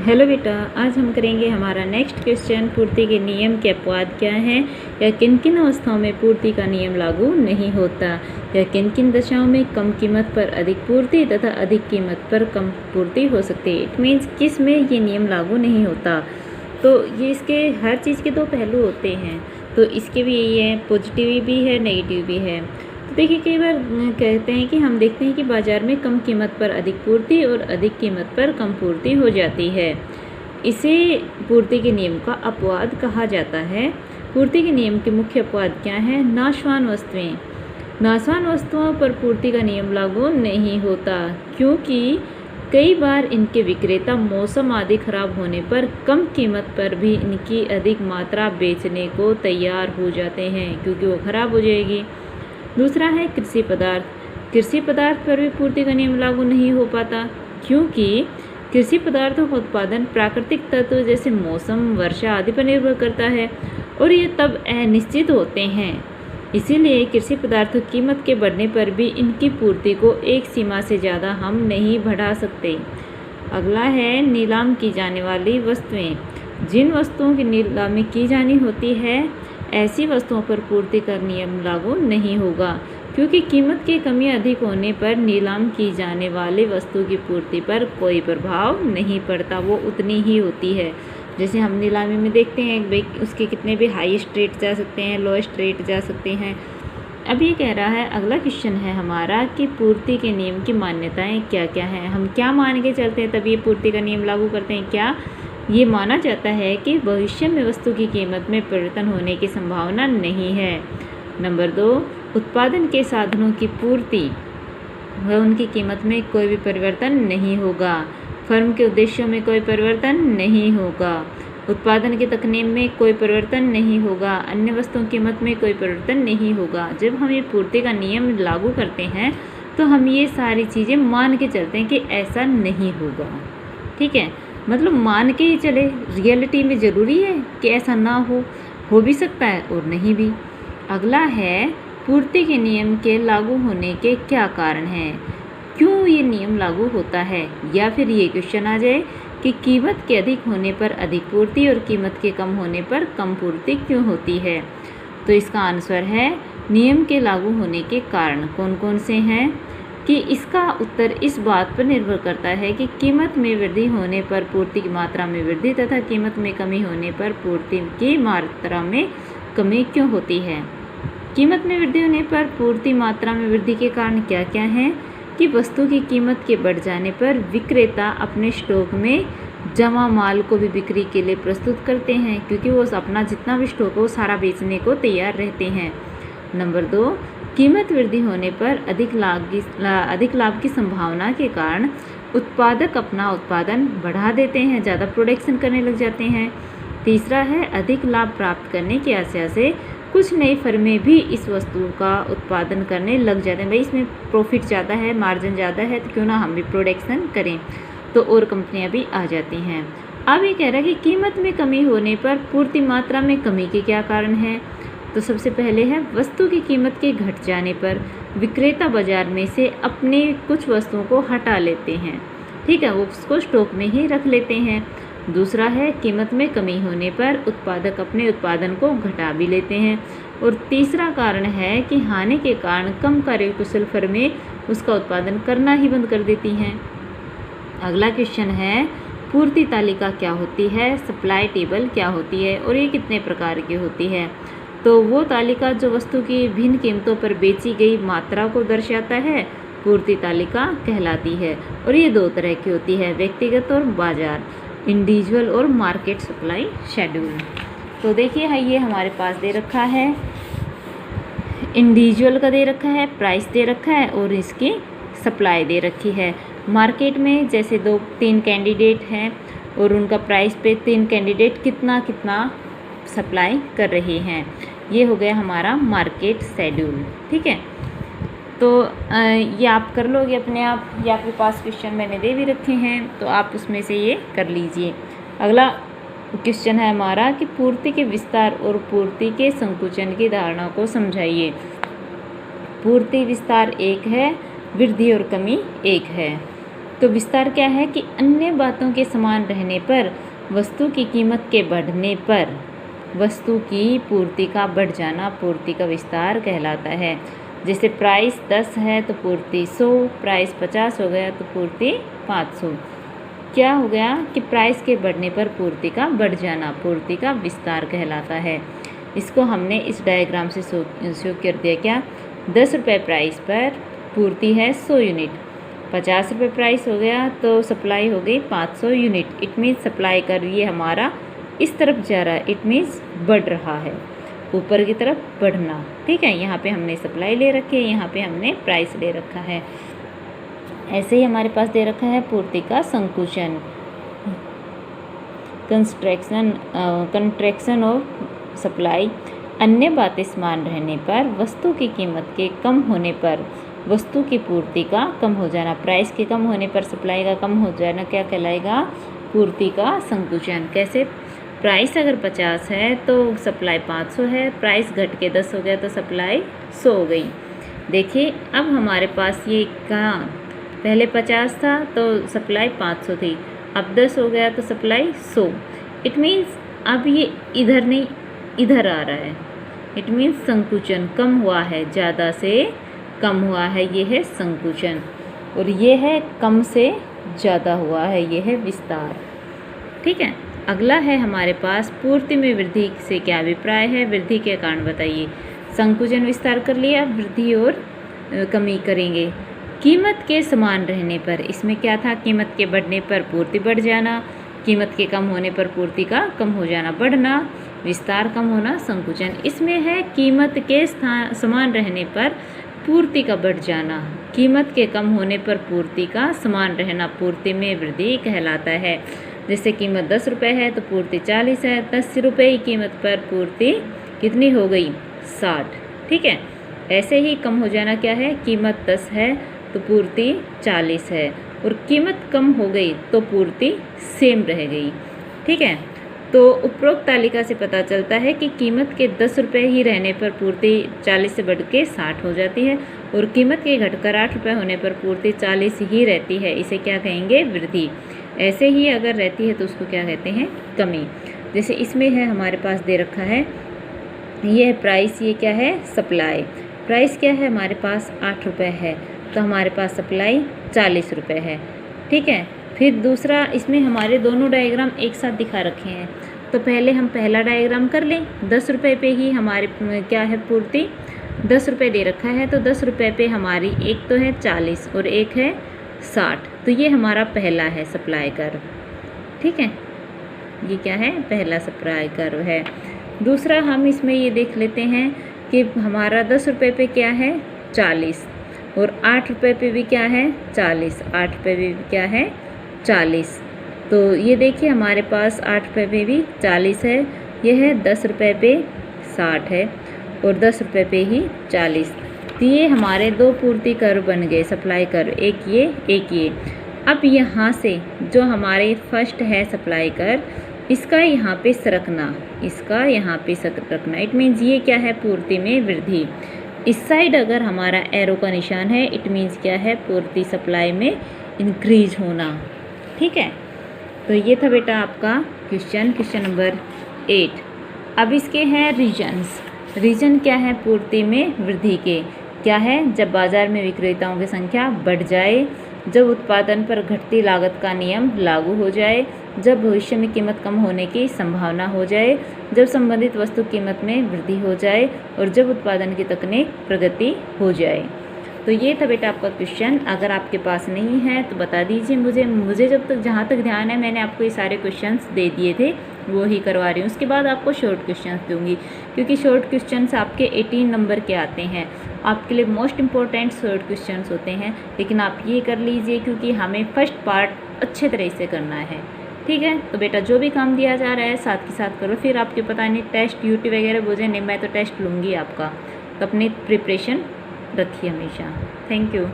Hello बेटा, आज हम करेंगे हमारा नेक्स्ट क्वेश्चन। पूर्ति के नियम के अपवाद क्या हैं, या किन किन अवस्थाओं में पूर्ति का नियम लागू नहीं होता, या किन किन दशाओं में कम कीमत पर अधिक पूर्ति तथा अधिक कीमत पर कम पूर्ति हो सकती है। इट मीन्स किस में ये नियम लागू नहीं होता। तो ये इसके हर चीज़ के दो पहलू होते हैं, तो इसके भी यही है, पॉजिटिव भी है नेगेटिव भी है। तो देखिए, कई बार कहते हैं कि हम देखते हैं कि बाज़ार में कम कीमत पर अधिक पूर्ति और अधिक कीमत पर कम पूर्ति हो जाती है। इसे पूर्ति के नियम का अपवाद कहा जाता है। पूर्ति के नियम के मुख्य अपवाद क्या हैं? नाशवान वस्तुएं। नाशवान वस्तुओं पर पूर्ति का नियम लागू नहीं होता, क्योंकि कई बार इनके विक्रेता मौसम आदि खराब होने पर कम कीमत पर भी इनकी अधिक मात्रा बेचने को तैयार हो जाते हैं, क्योंकि वो खराब हो जाएगी। दूसरा है कृषि पदार्थ। कृषि पदार्थ पर भी पूर्ति का नियम लागू नहीं हो पाता, क्योंकि कृषि पदार्थों का उत्पादन प्राकृतिक तत्व जैसे मौसम, वर्षा आदि पर निर्भर करता है, और ये तब अनिश्चित होते हैं। इसीलिए कृषि पदार्थों की कीमत के बढ़ने पर भी इनकी पूर्ति को एक सीमा से ज़्यादा हम नहीं बढ़ा सकते। अगला है नीलाम की जाने वाली वस्तुएं। जिन वस्तुओं की नीलामी की जानी होती है, ऐसी वस्तुओं पर पूर्ति का नियम लागू नहीं होगा, क्योंकि कीमत की कमी अधिक होने पर नीलाम की जाने वाली वस्तु की पूर्ति पर कोई प्रभाव नहीं पड़ता, वो उतनी ही होती है। जैसे हम नीलामी में देखते हैं भाई, उसके कितने भी हाईएस्ट रेट जा सकते हैं, लोएस्ट रेट जा सकते हैं। अब ये कह रहा है, अगला क्वेश्चन है हमारा कि पूर्ति के नियम की मान्यताएं क्या क्या हैं। हम क्या मान के चलते हैं तब ये पूर्ति का नियम लागू करते हैं? क्या ये माना जाता है कि भविष्य में वस्तु की कीमत में परिवर्तन होने की संभावना नहीं है। नंबर 2, उत्पादन के साधनों की पूर्ति व उनकी कीमत में कोई भी परिवर्तन नहीं होगा। फर्म के उद्देश्यों में कोई परिवर्तन नहीं होगा। उत्पादन की तकनीक में कोई परिवर्तन नहीं होगा। अन्य वस्तुओं की कीमत में कोई परिवर्तन नहीं होगा। जब हम ये पूर्ति का नियम लागू करते हैं तो हम ये सारी चीज़ें मान के चलते हैं कि ऐसा नहीं होगा। ठीक है, मतलब मान के ही चले। रियलिटी में ज़रूरी है कि ऐसा ना हो भी सकता है और नहीं भी। अगला है पूर्ति के नियम के लागू होने के क्या कारण हैं, क्यों ये नियम लागू होता है, या फिर ये क्वेश्चन आ जाए कि कीमत के अधिक होने पर अधिक पूर्ति और कीमत के कम होने पर कम पूर्ति क्यों होती है। तो इसका आंसर है, नियम के लागू होने के कारण कौन कौन से हैं, कि इसका उत्तर इस बात पर निर्भर करता है कि कीमत में वृद्धि होने पर पूर्ति की मात्रा में वृद्धि तथा कीमत में कमी होने पर पूर्ति की मात्रा में कमी क्यों होती है। कीमत में वृद्धि होने पर पूर्ति मात्रा में वृद्धि के कारण क्या क्या हैं, कि वस्तु की कीमत के बढ़ जाने पर विक्रेता अपने स्टॉक में जमा माल को भी बिक्री के लिए प्रस्तुत करते हैं, क्योंकि वो अपना जितना भी स्टॉक हो वो सारा बेचने को तैयार रहते हैं। नंबर 2, कीमत वृद्धि होने पर अधिक लाभ की संभावना के कारण उत्पादक अपना उत्पादन बढ़ा देते हैं, ज़्यादा प्रोडक्शन करने लग जाते हैं। तीसरा है, अधिक लाभ प्राप्त करने की आशा से कुछ नई फर्में भी इस वस्तु का उत्पादन करने लग जाते हैं। भाई इसमें प्रॉफिट ज़्यादा है, मार्जिन ज़्यादा है, तो क्यों ना हम भी प्रोडक्शन करें, तो और कंपनियां भी आ जाती हैं। अब ये कह रहा है कि कीमत में कमी होने पर पूर्ति मात्रा में कमी के क्या कारण हैं। तो सबसे पहले है, वस्तु की कीमत के घट जाने पर विक्रेता बाजार में से अपने कुछ वस्तुओं को हटा लेते हैं। ठीक है, वो उसको स्टॉक में ही रख लेते हैं। दूसरा है, कीमत में कमी होने पर उत्पादक अपने उत्पादन को घटा भी लेते हैं। और तीसरा कारण है कि हानि के कारण कम कार्यकुशल फर्में उसका उत्पादन करना ही बंद कर देती हैं। अगला क्वेश्चन है, पूर्ति तालिका क्या होती है, सप्लाई टेबल क्या होती है, और ये कितने प्रकार की होती है। तो वो तालिका जो वस्तु की भिन्न कीमतों पर बेची गई मात्रा को दर्शाता है, पूर्ति तालिका कहलाती है। और ये दो तरह की होती है, व्यक्तिगत और बाजार, इंडिविजुअल और मार्केट सप्लाई शेड्यूल। तो देखिए है, ये हमारे पास दे रखा है, इंडिविजुअल का दे रखा है, प्राइस दे रखा है, और इसकी सप्लाई दे रखी है। मार्केट में जैसे 2-3 कैंडिडेट हैं और उनका प्राइस पे 3 कैंडिडेट कितना कितना सप्लाई कर रहे हैं, ये हो गया हमारा मार्केट शेड्यूल। ठीक है, तो ये आप कर लोगे अपने आप, या आपके पास क्वेश्चन मैंने दे भी रखे हैं तो आप उसमें से ये कर लीजिए। अगला क्वेश्चन है हमारा कि पूर्ति के विस्तार और पूर्ति के संकुचन की धारणा को समझाइए। पूर्ति विस्तार एक है, वृद्धि और कमी एक है। तो विस्तार क्या है कि अन्य बातों के समान रहने पर वस्तु की कीमत के बढ़ने पर वस्तु की पूर्ति का बढ़ जाना पूर्ति का विस्तार कहलाता है। जैसे प्राइस 10 है तो पूर्ति 100, प्राइस 50 हो गया तो पूर्ति 500। क्या हो गया कि प्राइस के बढ़ने पर पूर्ति का बढ़ जाना पूर्ति का विस्तार कहलाता है। इसको हमने इस डायग्राम से शो कर दिया। क्या 10 रुपये प्राइस पर पूर्ति है 100 यूनिट, 50 रुपये प्राइस हो गया तो सप्लाई हो गई 500 यूनिट। इट मीन्स सप्लाई कर ये हमारा इस तरफ जा रहा है, इट मीन्स बढ़ रहा है, ऊपर की तरफ बढ़ना। ठीक है, यहाँ पे हमने सप्लाई ले रखी है, यहाँ पे हमने प्राइस ले रखा है। ऐसे ही हमारे पास दे रखा है पूर्ति का संकुचन, कंट्रैक्शन ऑफ सप्लाई। अन्य बातें समान रहने पर वस्तु की कीमत के कम होने पर वस्तु की पूर्ति का कम हो जाना, प्राइस के कम होने पर सप्लाई का कम हो जाना क्या कहलाएगा? पूर्ति का संकुचन। कैसे? प्राइस अगर 50 है तो सप्लाई 500 है, प्राइस घट के 10 हो गया तो सप्लाई 100 हो गई। देखिए अब हमारे पास ये कहाँ पहले 50 था तो सप्लाई 500 थी, अब 10 हो गया तो सप्लाई 100। इट मीन्स अब ये इधर नहीं इधर आ रहा है। इट मीन्स संकुचन कम हुआ है, ज़्यादा से कम हुआ है, ये है संकुचन। और ये है कम से ज़्यादा हुआ है, ये है विस्तार। ठीक है, अगला है हमारे पास पूर्ति में वृद्धि से क्या अभिप्राय है? वृद्धि के कारण बताइए। संकुचन विस्तार कर लिया, वृद्धि और कमी करेंगे। कीमत के समान रहने पर, इसमें क्या था? कीमत के बढ़ने पर पूर्ति बढ़ जाना, कीमत के कम होने पर पूर्ति का कम हो जाना, बढ़ना, विस्तार कम होना, संकुचन। इसमें है कीमत के समान रहने पर पूर्ति का बढ़ जाना, कीमत के कम होने पर पूर्ति का समान रहना पूर्ति में वृद्धि कहलाता है। जैसे कीमत 10 रुपये है तो पूर्ति 40 है, 10 रुपये की कीमत पर पूर्ति कितनी हो गई? 60। ठीक है, ऐसे ही कम हो जाना क्या है? कीमत 10 है तो पूर्ति 40 है, और कीमत कम हो गई तो पूर्ति सेम रह गई। ठीक है, तो उपरोक्त तालिका से पता चलता है कि कीमत के 10 रुपये ही रहने पर पूर्ति 40 से बढ़ के 60 हो जाती है, और कीमत के घटकर 8 रुपये होने पर पूर्ति 40 ही रहती है। इसे क्या कहेंगे? वृद्धि। ऐसे ही अगर रहती है तो उसको क्या कहते हैं? कमी। जैसे इसमें है हमारे पास दे रखा है, ये है प्राइस, ये क्या है? सप्लाई। प्राइस क्या है हमारे पास? 8 रुपये है, तो हमारे पास सप्लाई 40 रुपये है। ठीक है, फिर दूसरा, इसमें हमारे दोनों डायग्राम एक साथ दिखा रखे हैं, तो पहले हम पहला डायग्राम कर लें। 10 रुपये पे ही हमारे क्या है? पूर्ति 10 रुपये दे रखा है, तो 10 रुपये पे हमारी एक तो है 40 और एक है 60, तो ये हमारा पहला है सप्लाई कर्व। ठीक है, ये क्या है? पहला सप्लाई कर्व है। दूसरा हम इसमें ये देख लेते हैं कि हमारा 10 रुपये पे क्या है? 40, और 8 रुपये पे भी क्या है? 40, 8 रुपये पे भी क्या है? 40। तो ये देखिए हमारे पास 8 रुपये पे भी 40 है, यह है 10 रुपये पे 60 है, और 10 रुपये पे ही 40। तो ये हमारे दो पूर्ति कर्व बन गए, सप्लाई कर्व, एक ये एक ये। अब यहाँ से जो हमारे फर्स्ट है सप्लाई कर्व, इसका यहाँ पे सरकना, इसका यहाँ पे सरकना, इट मीन्स ये क्या है? पूर्ति में वृद्धि। इस साइड अगर हमारा एरो का निशान है, इट मीन्स क्या है? पूर्ति सप्लाई में इंक्रीज होना। ठीक है, तो ये था बेटा आपका क्वेश्चन नंबर 8। अब इसके हैं रीजन्स। रीजन क्या है? पूर्ति में वृद्धि के क्या है? जब बाजार में विक्रेताओं की संख्या बढ़ जाए, जब उत्पादन पर घटती लागत का नियम लागू हो जाए, जब भविष्य में कीमत कम होने की संभावना हो जाए, जब संबंधित वस्तु कीमत में वृद्धि हो जाए, और जब उत्पादन की तकनीक प्रगति हो जाए। तो ये था बेटा आपका क्वेश्चन। अगर आपके पास नहीं है तो बता दीजिए मुझे जब तक जहाँ तक ध्यान है मैंने आपको ये सारे क्वेश्चंस दे दिए थे, वो ही करवा रही हूँ। उसके बाद आपको शॉर्ट क्वेश्चंस दूंगी, क्योंकि शॉर्ट क्वेश्चंस आपके 18 नंबर के आते हैं। आपके लिए मोस्ट इम्पॉर्टेंट शॉर्ट क्वेश्चंस होते हैं, लेकिन आप ये कर लीजिए क्योंकि हमें फर्स्ट पार्ट अच्छे तरह से करना है। ठीक है, तो बेटा जो भी काम दिया जा रहा है साथ के साथ करो, फिर आपके पता नहीं टेस्ट यूटी वगैरह बोझे नहीं, मैं तो टेस्ट लूँगी आपका, तो अपनी प्रिपरेशन रखिए हमेशा। Thank you.